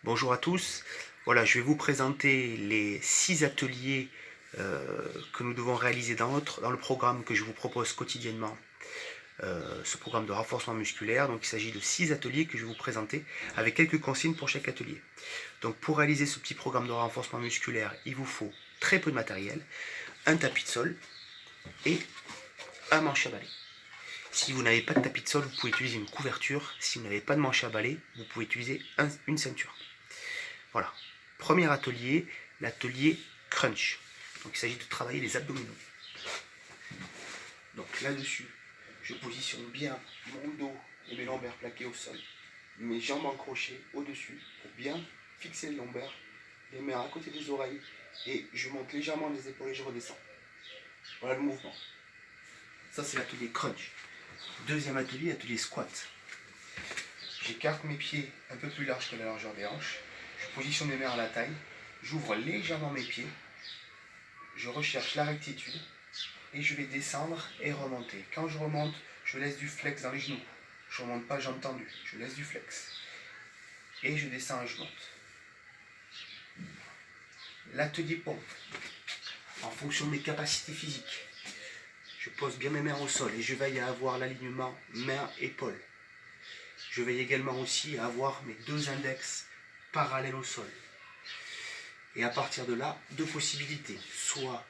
Bonjour à tous. Voilà, je vais vous présenter les 6 ateliers que nous devons réaliser dans le programme que je vous propose quotidiennement, ce programme de renforcement musculaire. Donc il s'agit de 6 ateliers que je vais vous présenter avec quelques consignes pour chaque atelier. Donc pour réaliser ce petit programme de renforcement musculaire, il vous faut très peu de matériel, un tapis de sol et un manche à balai. Si vous n'avez pas de tapis de sol, vous pouvez utiliser une couverture. Si vous n'avez pas de manche à balai, vous pouvez utiliser une ceinture. Voilà. Premier atelier, l'atelier crunch. Donc il s'agit de travailler les abdominaux. Donc là-dessus, je positionne bien mon dos et mes lombaires plaqués au sol. Mes jambes encrochées au-dessus pour bien fixer les lombaires, les mains à côté des oreilles et je monte légèrement les épaules et je redescends. Voilà le mouvement. Ça c'est l'atelier crunch. Deuxième atelier, atelier squat. J'écarte mes pieds un peu plus larges que la largeur des hanches. Je positionne mes mains à la taille, j'ouvre légèrement mes pieds, je recherche la rectitude et je vais descendre et remonter. Quand je remonte, je laisse du flex dans les genoux. Je ne remonte pas jambes tendues, je laisse du flex. Et je descends et je monte. L'atelier pompe. En fonction de mes capacités physiques, je pose bien mes mains au sol et je veille à avoir l'alignement main-épaule. Je veille également aussi à avoir mes deux index parallèles au sol. Et à partir de là, deux possibilités. Soit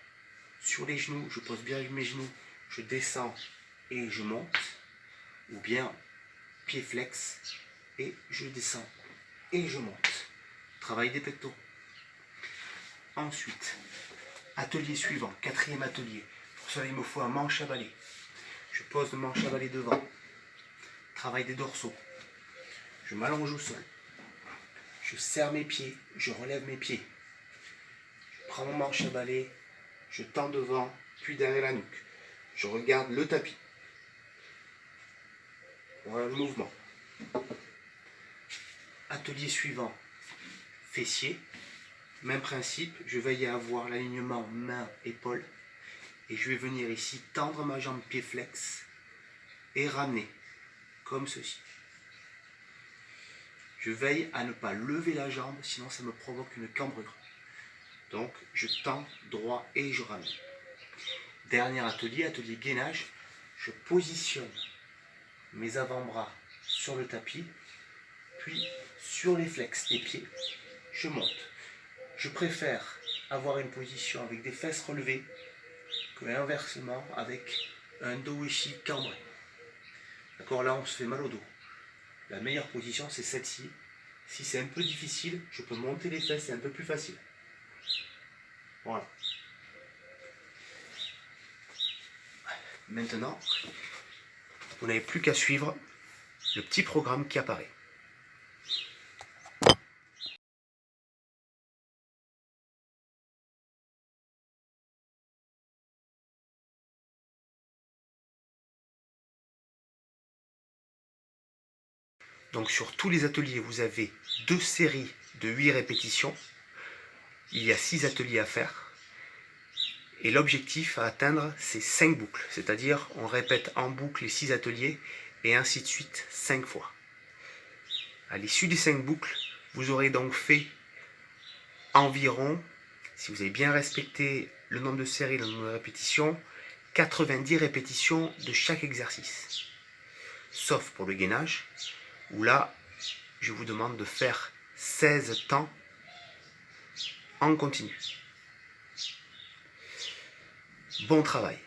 sur les genoux, je pose bien mes genoux, je descends et je monte. Ou bien pied flex et je descends et je monte. Travail des pectoraux. Ensuite, atelier suivant, quatrième atelier. Pour cela, il me faut un manche à balai. Je pose le manche à balai devant. Travail des dorsaux. Je m'allonge au sol. Je serre mes pieds, je relève mes pieds. Je prends mon manche à balai, je tends devant, puis derrière la nuque. Je regarde le tapis. Voilà le mouvement. Atelier suivant, fessier. Même principe, je veille à avoir l'alignement main-épaule. Et je vais venir ici tendre ma jambe pied flex et ramener, comme ceci. Je veille à ne pas lever la jambe, sinon ça me provoque une cambrure. Donc je tends droit et je ramène. Dernier atelier, atelier gainage. Je positionne mes avant-bras sur le tapis, puis sur les flex des pieds, je monte. Je préfère avoir une position avec des fesses relevées que inversement avec un dos ici cambré. D'accord, là on se fait mal au dos. La meilleure position c'est celle-ci. Si c'est un peu difficile, je peux monter les fesses, c'est un peu plus facile. Voilà. Maintenant, vous n'avez plus qu'à suivre le petit programme qui apparaît. Donc sur tous les ateliers, vous avez 2 séries de 8 répétitions. Il y a 6 ateliers à faire. Et l'objectif à atteindre, c'est 5 boucles. C'est-à-dire, on répète en boucle les 6 ateliers et ainsi de suite 5 fois. À l'issue des 5 boucles, vous aurez donc fait environ, si vous avez bien respecté le nombre de séries, le nombre de répétitions, 90 répétitions de chaque exercice. Sauf pour le gainage, où là, je vous demande de faire 16 temps en continu. Bon travail.